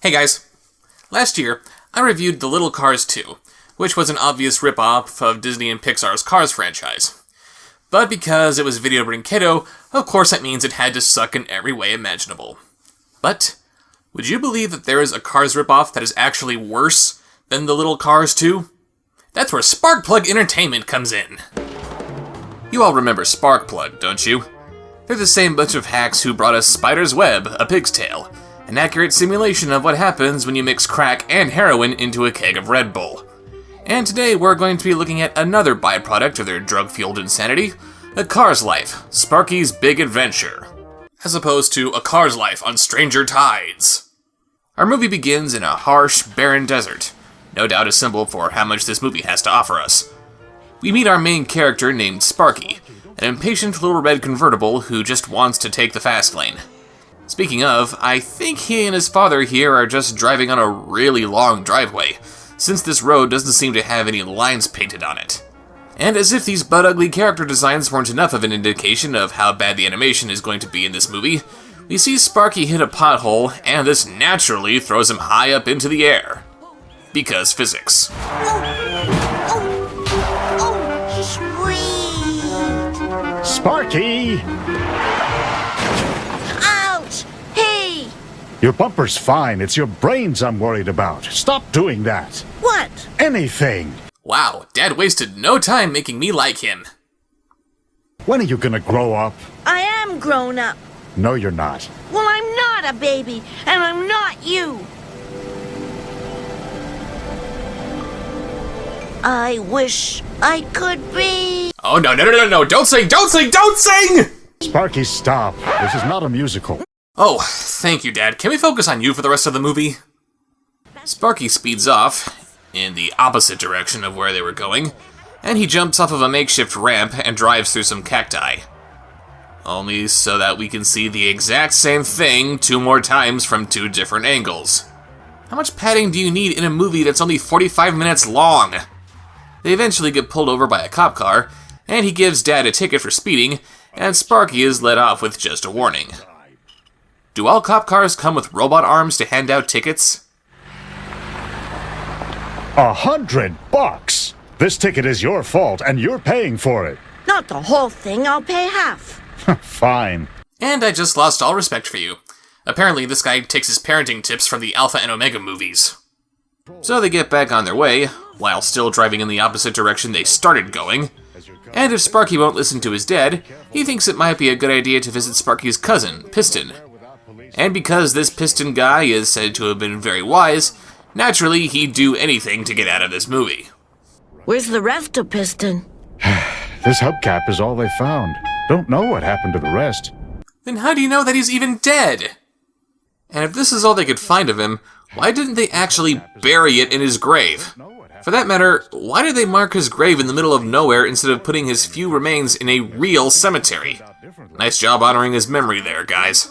Hey guys, last year I reviewed The Little Cars 2, which was an obvious rip-off of Disney and Pixar's Cars franchise. But because it was video Brinquedo, of course that means it had to suck in every way imaginable. But would you believe that there is a Cars rip-off that is actually worse than The Little Cars 2? That's where Sparkplug Entertainment comes in. You all remember Sparkplug, don't you? They're the same bunch of hacks who brought us Spider's Web, A Pig's Tale, an accurate simulation of what happens when you mix crack and heroin into a keg of Red Bull. And today we're going to be looking at another byproduct of their drug-fueled insanity, A Car's Life, Sparky's Big Adventure, as opposed to A Car's Life on Stranger Tides. Our movie begins in a harsh, barren desert, no doubt a symbol for how much this movie has to offer us. We meet our main character named Sparky, an impatient little red convertible who just wants to take the fast lane. Speaking of, I think he and his father here are just driving on a really long driveway, since this road doesn't seem to have any lines painted on it. And as if these butt-ugly character designs weren't enough of an indication of how bad the animation is going to be in this movie, we see Sparky hit a pothole, and this naturally throws him high up into the air. Because physics. Sweet! Sparky! Your bumper's fine. It's your brains I'm worried about. Stop doing that. What? Anything. Wow, Dad wasted no time making me like him. When are you gonna grow up? I am grown up. No, you're not. Well, I'm not a baby, and I'm not you. I wish I could be... Oh, no, don't sing! Sparky, stop. This is not a musical. Oh, thank you, Dad. Can we focus on you for the rest of the movie? Sparky speeds off, in the opposite direction of where they were going, and he jumps off of a makeshift ramp and drives through some cacti. Only so that we can see the exact same thing 2 more times from 2 different angles. How much padding do you need in a movie that's only 45 minutes long? They eventually get pulled over by a cop car, and he gives Dad a ticket for speeding, and Sparky is let off with just a warning. Do all cop cars come with robot arms to hand out tickets? $100! This ticket is your fault, and you're paying for it. Not the whole thing. I'll pay half. Fine. And I just lost all respect for you. Apparently this guy takes his parenting tips from the Alpha and Omega movies. So they get back on their way, while still driving in the opposite direction they started going. And if Sparky won't listen to his dad, he thinks it might be a good idea to visit Sparky's cousin, Piston. And because this Piston guy is said to have been very wise, naturally he'd do anything to get out of this movie. Where's the rest of Piston? This hubcap is all they found. Don't know what happened to the rest. Then how do you know that he's even dead? And if this is all they could find of him, why didn't they actually bury it in his grave? For that matter, why did they mark his grave in the middle of nowhere instead of putting his few remains in a real cemetery? Nice job honoring his memory there, guys.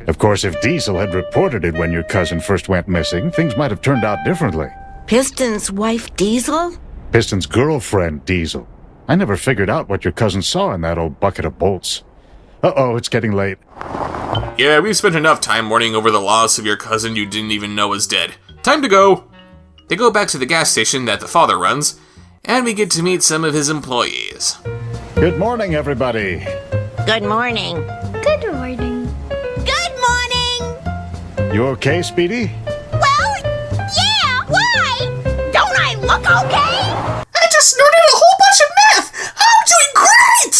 Of course, if Diesel had reported it when your cousin first went missing, things might have turned out differently. Piston's wife, Diesel? Piston's girlfriend, Diesel. I never figured out what your cousin saw in that old bucket of bolts. Uh-oh, it's getting late. Yeah, we've spent enough time mourning over the loss of your cousin you didn't even know was dead. Time to go! They go back to the gas station that the father runs, and we get to meet some of his employees. Good morning, everybody. Good morning. Good morning. Good morning! You okay, Speedy? Well, yeah, why? Don't I look okay? I just snorted a whole bunch of meth! I'm doing great!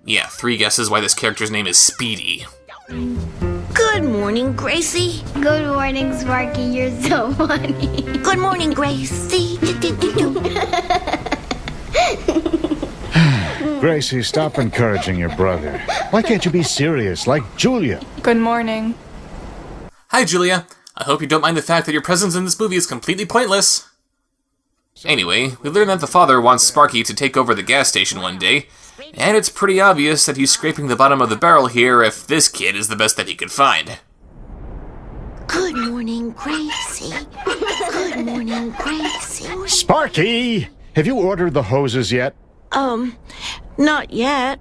Yeah, 3 guesses why this character's name is Speedy. Good morning, Gracie. Good morning, Sparky. You're so funny. Good morning, Gracie. Gracie, stop encouraging your brother. Why can't you be serious, like Julia? Good morning. Hi, Julia. I hope you don't mind the fact that your presence in this movie is completely pointless. Anyway, we learn that the father wants Sparky to take over the gas station one day, and it's pretty obvious that he's scraping the bottom of the barrel here if this kid is the best that he could find. Good morning, Gracie. Good morning, Gracie. Sparky! Have you ordered the hoses yet? Not yet.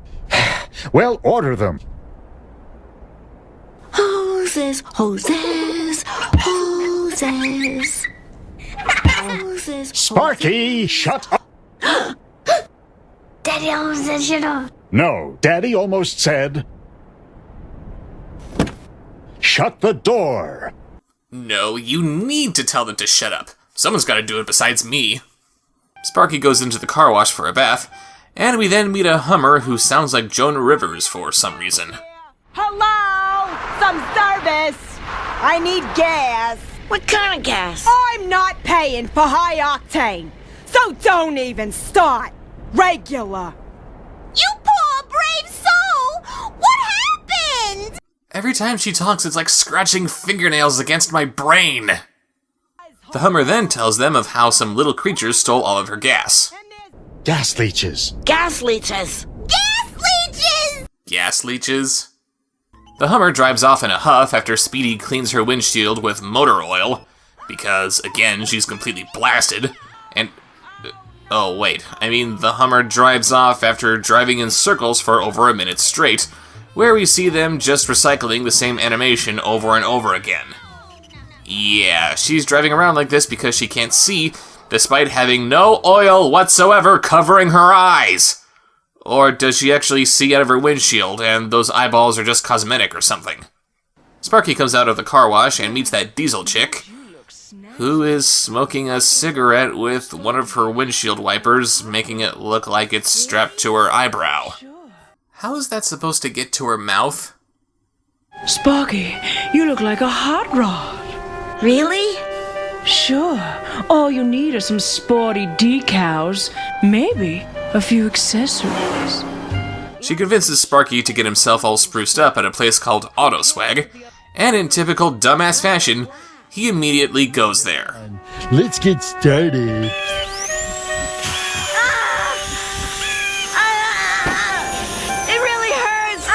Well, order them. Oh, Hoses, hoses, hoses. Hoses. Sparky, shut up! Daddy almost said shut up. No, Daddy almost said... Shut the door! No, you need to tell them to shut up. Someone's got to do it besides me. Sparky goes into the car wash for a bath, and we then meet a Hummer who sounds like Joan Rivers for some reason. Hello? Some service? I need gas. What kind of gas? I'm not paying for high octane, so don't even start. Regular. You poor brave soul! What happened? Every time she talks, it's like scratching fingernails against my brain. The Hummer then tells them of how some little creatures stole all of her gas. Gas leeches. Gas leeches. Gas leeches! Gas leeches? The Hummer drives off in a huff after Speedy cleans her windshield with motor oil, because, again, she's completely blasted, and... oh, wait, I mean, the Hummer drives off after driving in circles for over a minute straight, where we see them just recycling the same animation over and over again. Yeah, she's driving around like this because she can't see, despite having no oil whatsoever covering her eyes. Or does she actually see out of her windshield, and those eyeballs are just cosmetic or something? Sparky comes out of the car wash and meets that Diesel chick, who is smoking a cigarette with one of her windshield wipers, making it look like it's strapped to her eyebrow. How is that supposed to get to her mouth? Sparky, you look like a hot rod. Really? Sure. All you need are some sporty decals, maybe a few accessories. She convinces Sparky to get himself all spruced up at a place called Auto Swag, and in typical dumbass fashion, he immediately goes there. Let's get started. It really hurts.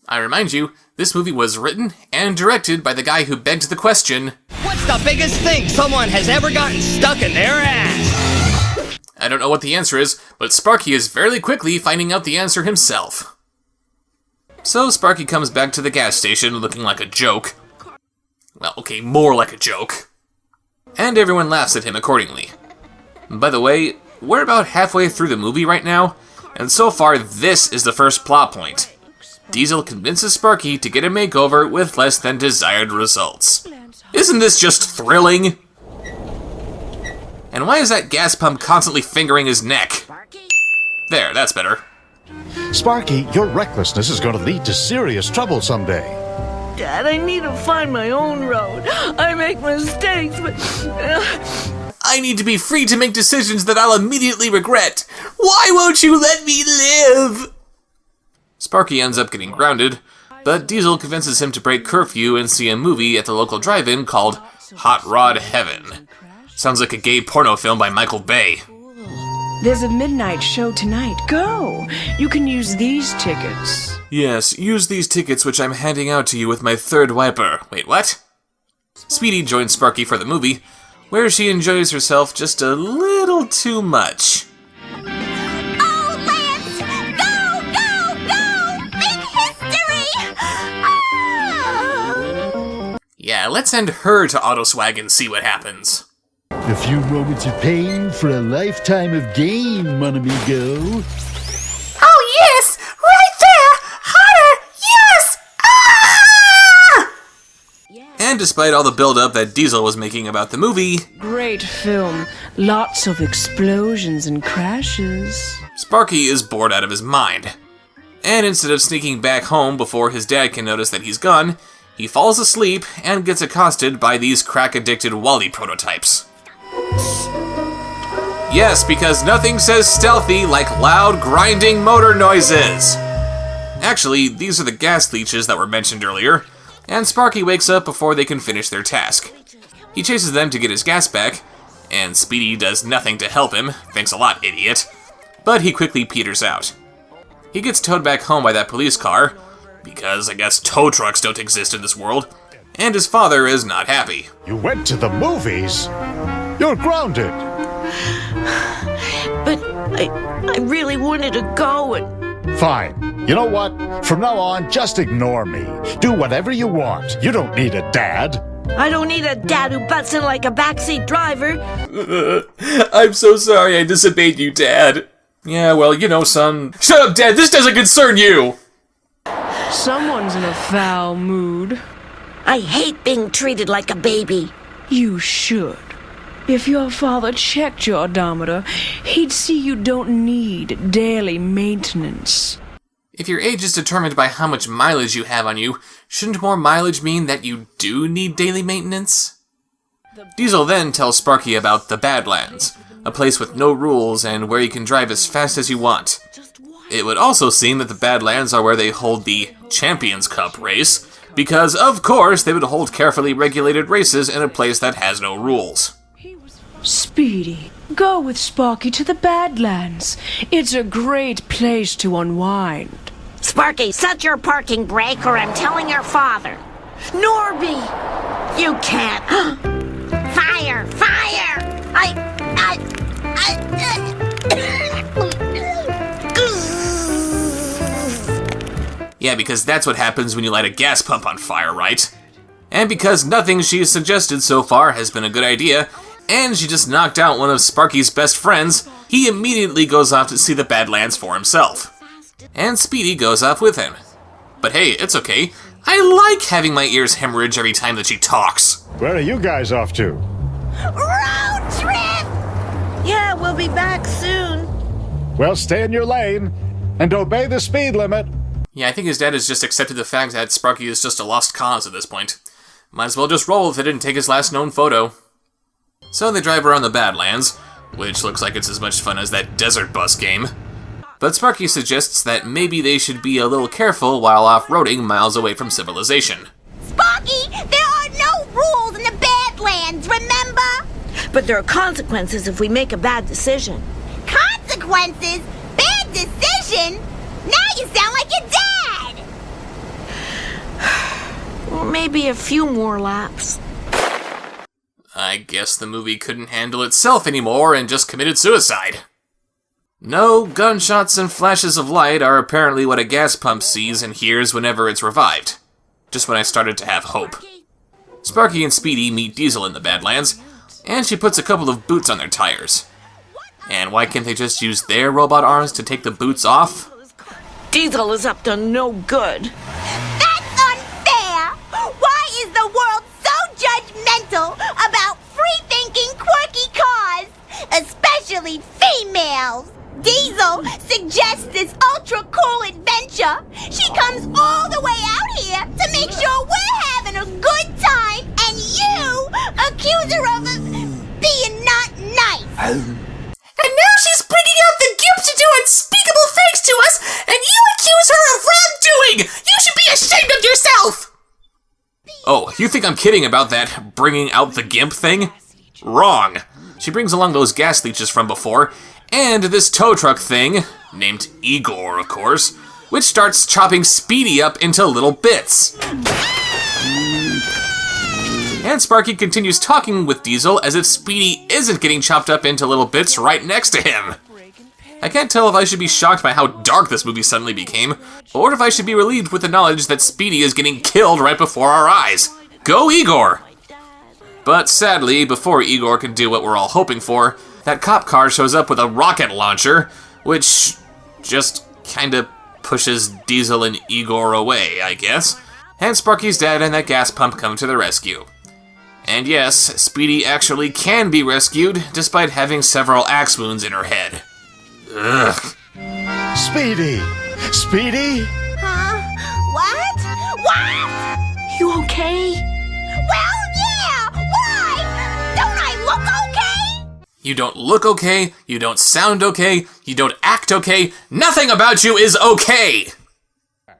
I remind you, this movie was written and directed by the guy who begged the question, What's the biggest thing someone has ever gotten stuck in their ass? I don't know what the answer is, but Sparky is fairly quickly finding out the answer himself. So Sparky comes back to the gas station looking like a joke. Well, okay, more like a joke. And everyone laughs at him accordingly. By the way, we're about halfway through the movie right now, and so far this is the first plot point. Diesel convinces Sparky to get a makeover with less than desired results. Isn't this just thrilling? And why is that gas pump constantly fingering his neck? There, that's better. Sparky, your recklessness is going to lead to serious trouble someday. Dad, I need to find my own road. I make mistakes, but... I need to be free to make decisions that I'll immediately regret. Why won't you let me live? Sparky ends up getting grounded, but Diesel convinces him to break curfew and see a movie at the local drive-in called Hot Rod Heaven. Sounds like a gay porno film by Michael Bay. There's a midnight show tonight. Go! You can use these tickets. Yes, use these tickets which I'm handing out to you with my third wiper. Wait, what? Speedy joins Sparky for the movie, where she enjoys herself just a little too much. Oh, Lance! Go, go, go! Make history! Ah! Yeah, let's send her to Autoswag and see what happens. A few moments of pain for a lifetime of gain, mon amigo. Oh, yes! Right there! Harder! Yes! Ah! And despite all the build-up that Diesel was making about the movie, Great film. Lots of explosions and crashes. Sparky is bored out of his mind. And instead of sneaking back home before his dad can notice that he's gone, he falls asleep and gets accosted by these crack-addicted Wally prototypes. Yes, because nothing says stealthy like loud, grinding motor noises. Actually, these are the gas leeches that were mentioned earlier, and Sparky wakes up before they can finish their task. He chases them to get his gas back, and Speedy does nothing to help him, thanks a lot, idiot, but he quickly peters out. He gets towed back home by that police car, because I guess tow trucks don't exist in this world, and his father is not happy. You went to the movies? You're grounded. But I really wanted to go and... Fine. You know what? From now on, just ignore me. Do whatever you want. You don't need a dad. I don't need a dad who butts in like a backseat driver. I'm so sorry I disobeyed you, Dad. Yeah, well, you know, son. Shut up, Dad! This doesn't concern you! Someone's in a foul mood. I hate being treated like a baby. You should. If your father checked your odometer, he'd see you don't need daily maintenance. If your age is determined by how much mileage you have on you, shouldn't more mileage mean that you do need daily maintenance? Diesel then tells Sparky about the Badlands, a place with no rules and where you can drive as fast as you want. It would also seem that the Badlands are where they hold the Champions Cup race, because of course they would hold carefully regulated races in a place that has no rules. Speedy, go with Sparky to the Badlands. It's a great place to unwind. Sparky, set your parking brake or I'm telling your father. Norby! You can't. Fire! Fire! Yeah, because that's what happens when you light a gas pump on fire, right? And because nothing she's suggested so far has been a good idea, and she just knocked out one of Sparky's best friends, he immediately goes off to see the Badlands for himself. And Speedy goes off with him. But hey, it's okay. I like having my ears hemorrhage every time that she talks. Where are you guys off to? Road trip! Yeah, we'll be back soon. Well, stay in your lane and obey the speed limit. Yeah, I think his dad has just accepted the fact that Sparky is just a lost cause at this point. Might as well just roll with it and take his last known photo. So they drive around the Badlands, which looks like it's as much fun as that desert bus game. But Sparky suggests that maybe they should be a little careful while off-roading miles away from civilization. Sparky, there are no rules in the Badlands, remember? But there are consequences if we make a bad decision. Consequences? Bad decision? Now you sound like your dad! Or maybe a few more laps. I guess the movie couldn't handle itself anymore and just committed suicide. No, gunshots and flashes of light are apparently what a gas pump sees and hears whenever it's revived. Just when I started to have hope. Sparky and Speedy meet Diesel in the Badlands, and she puts a couple of boots on their tires. And why can't they just use their robot arms to take the boots off? Diesel is up to no good. That's unfair! Why is the world so judgmental about free-thinking, quirky cars? Especially females! Diesel suggests this ultra-cool adventure. She comes all the way out here to make sure we're having a good time, and you accuse her of being not nice. And now she's bringing out the gimp to do unspeakable things to us, and you accuse her of wrongdoing! You should be ashamed of yourself! Oh, you think I'm kidding about that bringing out the gimp thing? Wrong. She brings along those gas leeches from before, and this tow truck thing, named Igor, of course, which starts chopping Speedy up into little bits. And Sparky continues talking with Diesel as if Speedy isn't getting chopped up into little bits right next to him. I can't tell if I should be shocked by how dark this movie suddenly became, or if I should be relieved with the knowledge that Speedy is getting killed right before our eyes. Go Igor! But sadly, before Igor can do what we're all hoping for, that cop car shows up with a rocket launcher, which just kinda pushes Diesel and Igor away, I guess. And Sparky's dad and that gas pump come to the rescue. And yes, Speedy actually can be rescued, despite having several axe wounds in her head. Ugh. Speedy! Speedy? Huh? What? You okay? Well, yeah! Why? Don't I look okay? You don't look okay, you don't sound okay, you don't act okay, nothing about you is okay!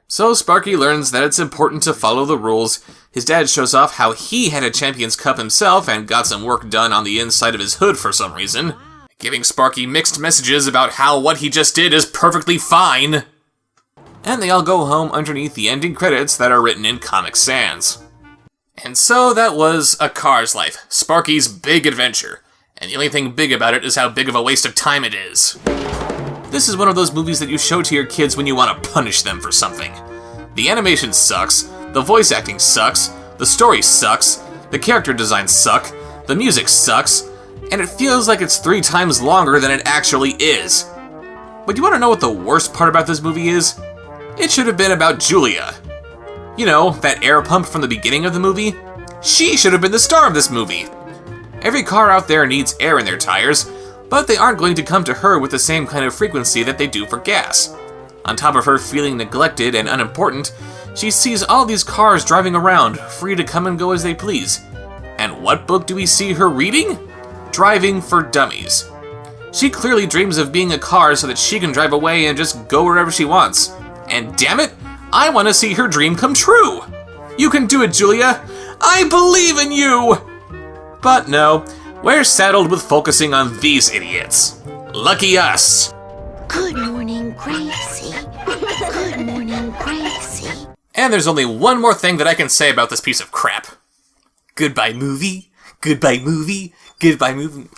So Sparky learns that it's important to follow the rules. His dad shows off how he had a Champions Cup himself and got some work done on the inside of his hood for some reason, giving Sparky mixed messages about how what he just did is perfectly fine. And they all go home underneath the ending credits that are written in Comic Sans. And so that was A Car's Life, Sparky's big adventure. And the only thing big about it is how big of a waste of time it is. This is one of those movies that you show to your kids when you want to punish them for something. The animation sucks, the voice acting sucks, the story sucks, the character designs suck, the music sucks, and it feels like it's 3 times longer than it actually is. But you want to know what the worst part about this movie is? It should have been about Julia. You know, that air pump from the beginning of the movie? She should have been the star of this movie. Every car out there needs air in their tires, but they aren't going to come to her with the same kind of frequency that they do for gas. On top of her feeling neglected and unimportant, she sees all these cars driving around, free to come and go as they please. And what book do we see her reading? Driving for Dummies. She clearly dreams of being a car so that she can drive away and just go wherever she wants. And damn it, I want to see her dream come true! You can do it, Julia! I believe in you! But no, we're saddled with focusing on these idiots. Lucky us! Good morning, Gracie. Good morning, Gracie. And there's only one more thing that I can say about this piece of crap. Goodbye, movie. Goodbye, movie. Goodbye, movie.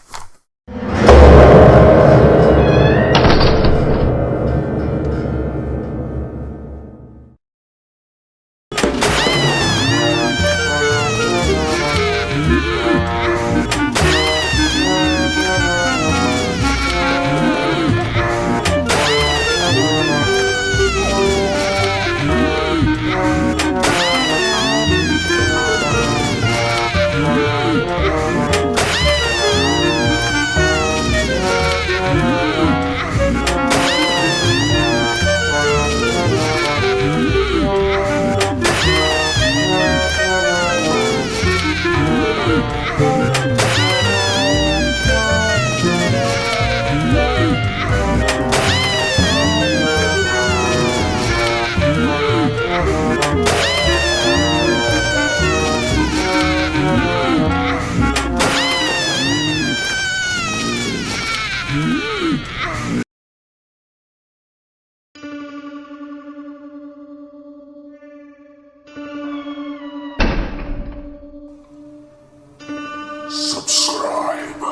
Subscribe,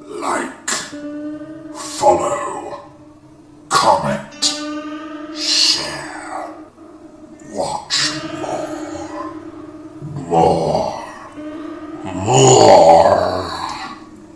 like, follow, comment, share, watch more.